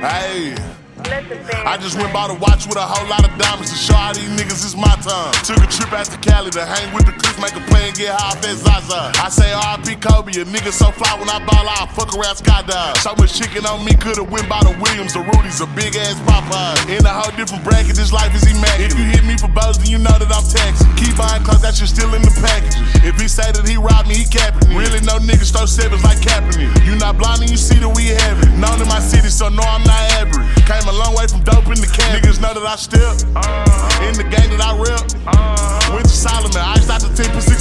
Hey. I just went bought a watch with a whole lot of diamonds to show all these niggas it's my time. Took a trip out to Cali to hang with the cliff, make a play and get high off that Zaza. I say R.I.P. Kobe, a nigga so fly when I ball out, fuck around skydive. So much chicken on me, could've went by the Williams, the Rudy's, a big ass Popeye. In a whole different bracket, this life is immaculate. If you hit me for bows, then you know that I'm taxing. Keep buying clothes, that shit still in the packages. If he say that he robbed me, he capping me. Really no niggas throw sevens like Kaepernick. You not blind and you see that we have it. Known in my city, so no, I'm not average. Came a long way from dope in the camp. Niggas know that I step in the game that I rep. Went to Solomon, iced out the 10%.